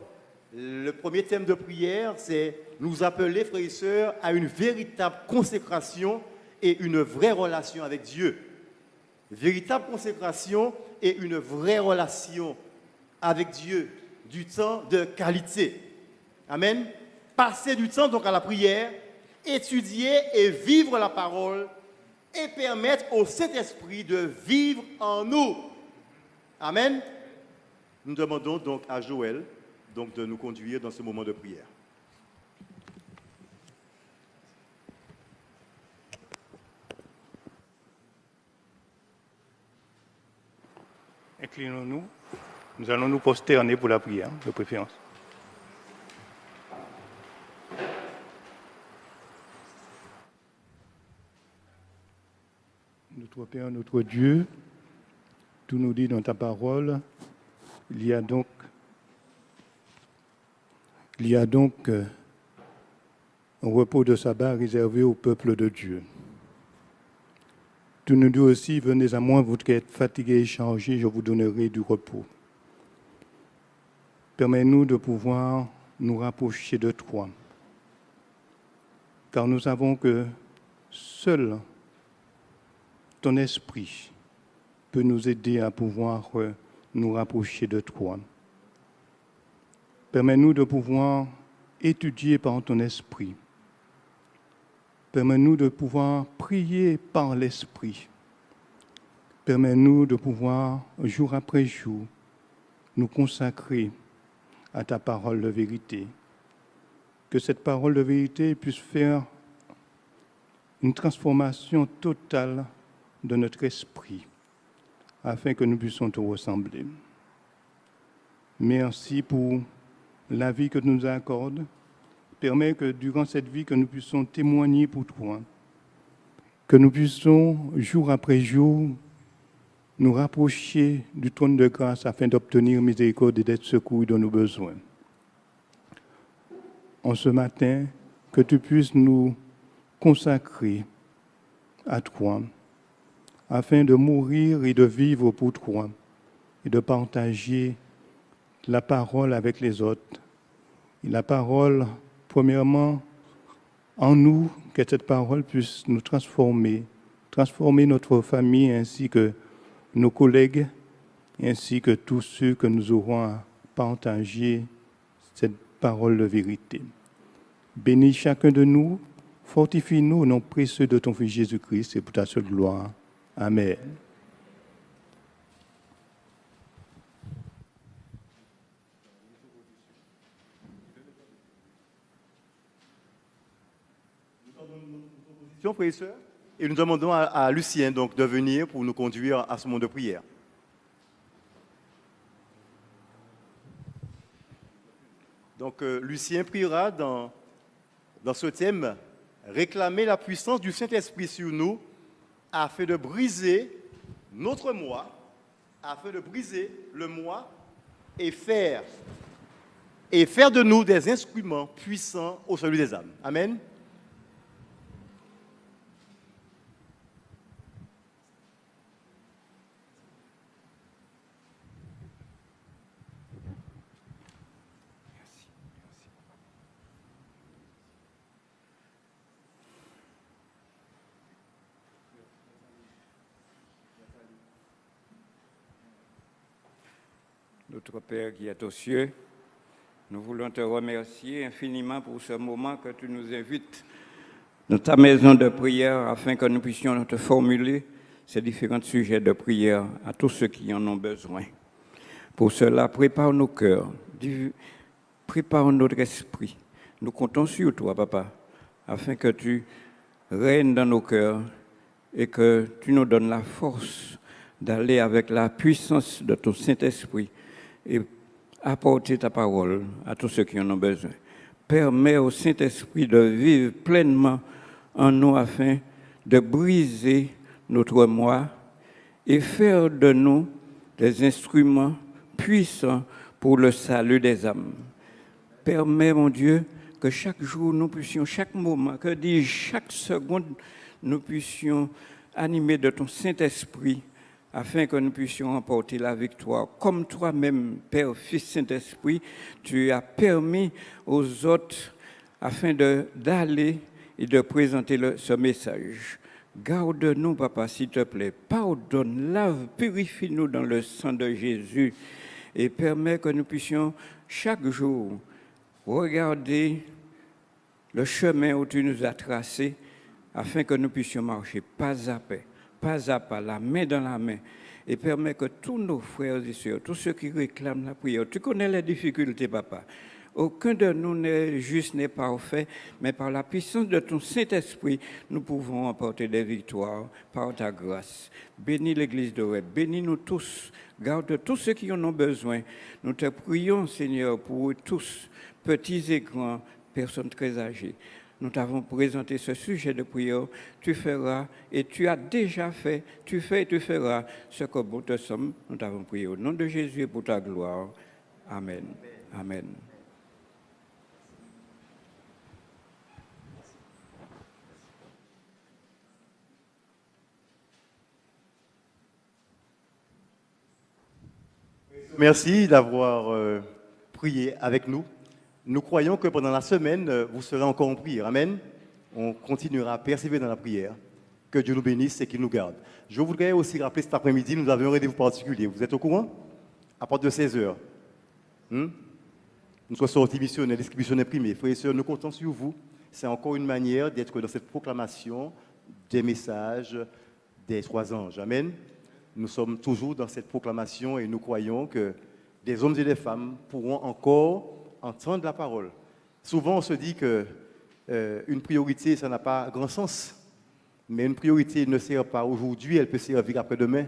le premier thème de prière, c'est nous appeler, frères et sœurs, à une véritable consécration et une vraie relation avec Dieu. Véritable consécration et une vraie relation avec Dieu, du temps de qualité. Amen. Passer du temps donc à la prière, étudier et vivre la parole et permettre au Saint-Esprit de vivre en nous. Amen. Nous demandons donc à Joël donc de nous conduire dans ce moment de prière. Inclinons-nous. Nous allons nous prosterner pour la prière, de préférence. Notre Père, notre Dieu, tu nous dis dans ta parole, il y a donc un repos de sabbat réservé au peuple de Dieu. Tu nous dis aussi, venez à moi, vous qui êtes fatigués et chargés, je vous donnerai du repos. Permets-nous de pouvoir nous rapprocher de toi, car nous savons que seul ton esprit peut nous aider à pouvoir nous rapprocher de toi. Permets-nous de pouvoir étudier par ton esprit. Permets-nous de pouvoir prier par l'esprit. Permets-nous de pouvoir, jour après jour, nous consacrer à ta parole de vérité. Que cette parole de vérité puisse faire une transformation totale de notre esprit, afin que nous puissions te ressembler. Merci pour la vie que tu nous accordes. Permets que durant cette vie, que nous puissions témoigner pour toi, que nous puissions, jour après jour, nous rapprocher du trône de grâce afin d'obtenir miséricorde et d'être secourus dans nos besoins. En ce matin, que tu puisses nous consacrer à toi, afin de mourir et de vivre pour toi, et de partager la parole avec les autres. Et la parole, premièrement, en nous, que cette parole puisse nous transformer notre famille ainsi que nos collègues, ainsi que tous ceux que nous aurons à partager cette parole de vérité. Bénis chacun de nous, fortifie-nous au nom précieux de ton Fils Jésus-Christ et pour ta seule gloire. Amen. Frères et sœurs, et nous demandons à Lucien donc, de venir pour nous conduire à ce moment de prière. Donc Lucien priera dans ce thème, réclamer la puissance du Saint-Esprit sur nous afin de briser notre moi, afin de briser le moi et faire de nous des instruments puissants au salut des âmes. Amen. Notre Père qui est aux cieux, nous voulons te remercier infiniment pour ce moment que tu nous invites dans ta maison de prière afin que nous puissions te formuler ces différents sujets de prière à tous ceux qui en ont besoin. Pour cela, prépare nos cœurs, prépare notre esprit. Nous comptons sur toi, Papa, afin que tu règnes dans nos cœurs et que tu nous donnes la force d'aller avec la puissance de ton Saint-Esprit et apporter ta parole à tous ceux qui en ont besoin. Permets au Saint-Esprit de vivre pleinement en nous afin de briser notre moi et faire de nous des instruments puissants pour le salut des âmes. Permets, mon Dieu, que chaque jour nous puissions, chaque moment, que dis-je, chaque seconde, nous puissions animer de ton Saint-Esprit afin que nous puissions remporter la victoire. Comme toi-même, Père, Fils, Saint-Esprit, tu as permis aux autres afin d'aller et de présenter ce message. Garde-nous, Papa, s'il te plaît. Pardonne, lave, purifie-nous dans le sang de Jésus et permets que nous puissions chaque jour regarder le chemin où tu nous as tracé afin que nous puissions marcher pas à pas, la main dans la main, et permet que tous nos frères et sœurs, tous ceux qui réclament la prière, tu connais les difficultés, Papa. Aucun de nous n'est juste, n'est parfait, mais par la puissance de ton Saint-Esprit, nous pouvons emporter des victoires par ta grâce. Bénis l'Église de Web, bénis-nous tous, garde tous ceux qui en ont besoin. Nous te prions, Seigneur, pour eux tous, petits et grands, personnes très âgées. Nous t'avons présenté ce sujet de prière, tu feras et tu as déjà fait, tu fais et tu feras ce que nous te sommes. Nous t'avons prié au nom de Jésus et pour ta gloire. Amen. Amen. Merci d'avoir prié avec nous. Nous croyons que pendant la semaine, vous serez encore en prière. Amen. On continuera à persévérer dans la prière. Que Dieu nous bénisse et qu'il nous garde. Je voudrais aussi rappeler cet après-midi, nous avons un rendez-vous particulier. Vous êtes au courant? À partir de 16h. Nous sommes sortis missionnaires, distribution imprimée. Frères et sœurs, nous comptons sur vous. C'est encore une manière d'être dans cette proclamation des messages des 3 anges. Amen. Nous sommes toujours dans cette proclamation et nous croyons que des hommes et des femmes pourront encore entendre la parole. Souvent, on se dit que une priorité, ça n'a pas grand sens. Mais une priorité ne sert pas aujourd'hui, elle peut servir après-demain.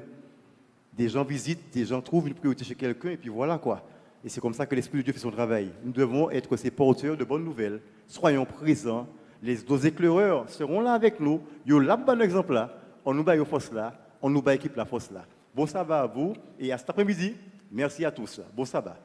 Des gens visitent, des gens trouvent une priorité chez quelqu'un, et puis voilà quoi. Et c'est comme ça que l'Esprit de Dieu fait son travail. Nous devons être ces porteurs de bonnes nouvelles. Soyons présents. Nos éclaireurs seront là avec nous. Ils ont là bon exemple là. On nous bat aux forces là. On nous bat équipe la force là. Bon sabbat à vous et à cet après-midi. Merci à tous. Bon sabbat.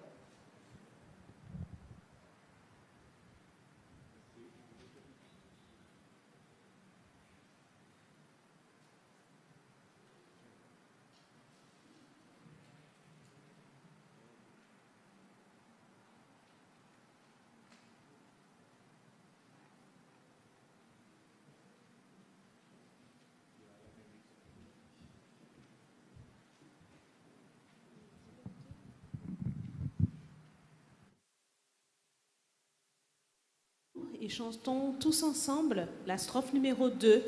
chantons tous ensemble la strophe numéro 2.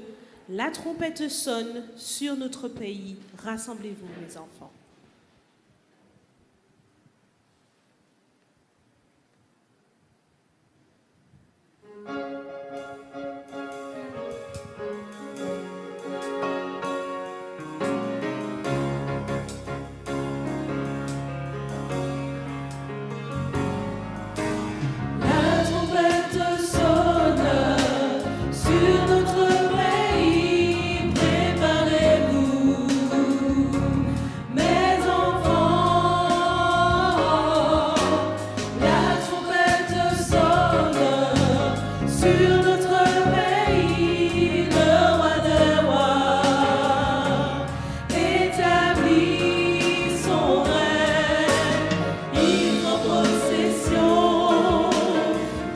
La trompette sonne sur notre pays. Rassemblez-vous, mes enfants. La trompette sonne sur notre pays, préparez-vous, mes enfants. La trompette sonne sur notre pays, le roi des rois établit son règne, il prend possession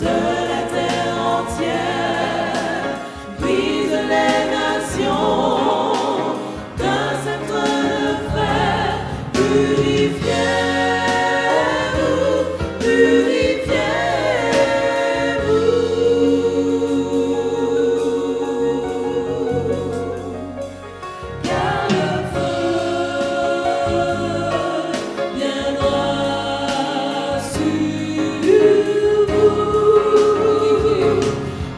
de la terre entière, brise les nations d'un sceptre de fer. Purifiez-vous, purifiez-vous, car le feu viendra sur vous.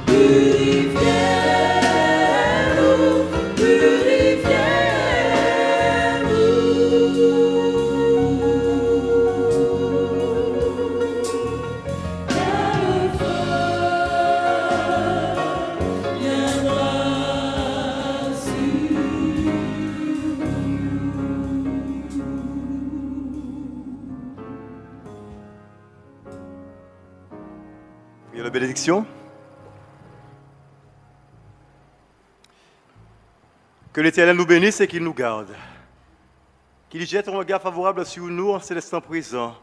Purifiez-vous, purifiez-vous, car le feu viendra sur Priez la bénédiction. Que l'Éternel nous bénisse et qu'il nous garde. Qu'il jette un regard favorable sur nous en cet instant présent.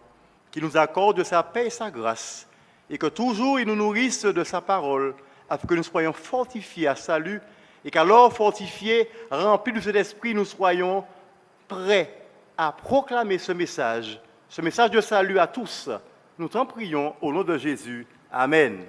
Qu'il nous accorde sa paix et sa grâce. Et que toujours il nous nourrisse de sa parole afin que nous soyons fortifiés à salut. Et qu'alors fortifiés, remplis de cet esprit, nous soyons prêts à proclamer ce message de salut à tous. Nous t'en prions au nom de Jésus. Amen.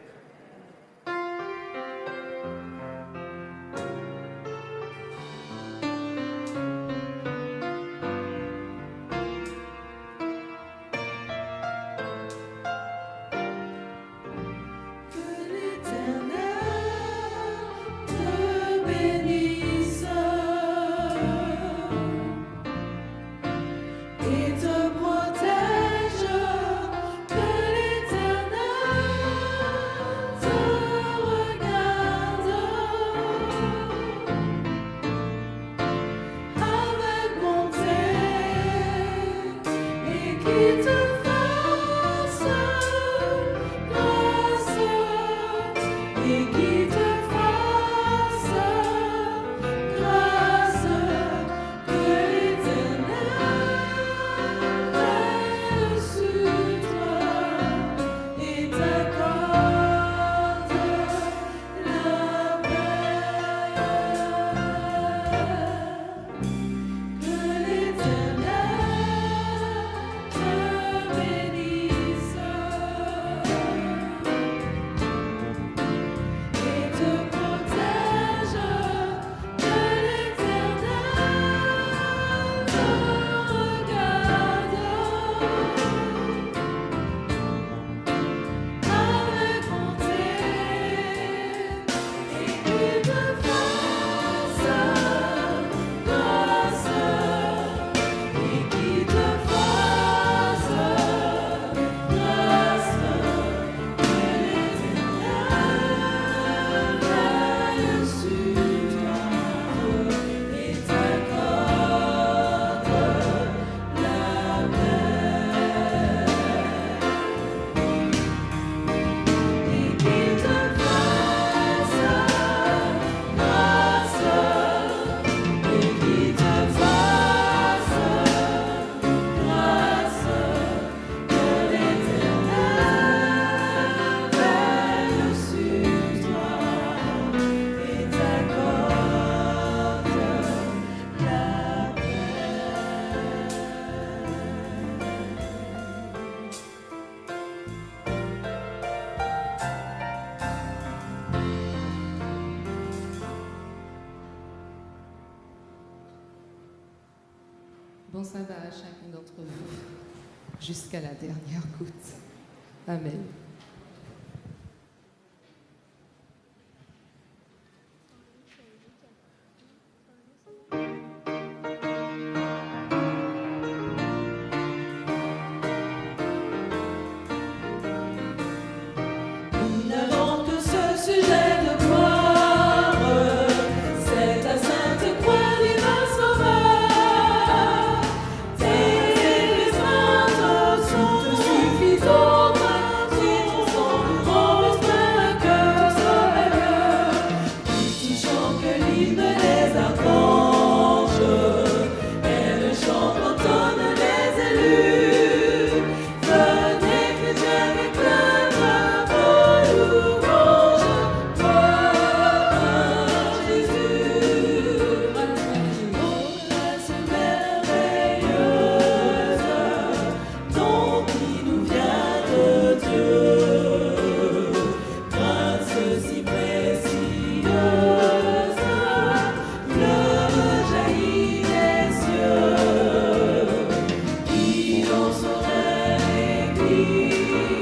Que l'Éternel te bénisse et te protège. Que l'Éternel sabbat à chacun d'entre vous, jusqu'à la dernière goutte. Amen. Nous n'avons que ce sujet de croire, c'est ta sainte croix divin sauveur. Tes saintes sont suffisantes, qui sont grands besoins que sauveur. Nous touchons que l'hymne des archanges, et le chant qu'entonnent les élus. Venez chrétiens et pleins vos louanges, gloire à Jésus. Oh, grâce merveilleuse, don qui nous vient de Dieu, grâce si précieuse, fleuve jaillit des cieux, qui dans son rêve église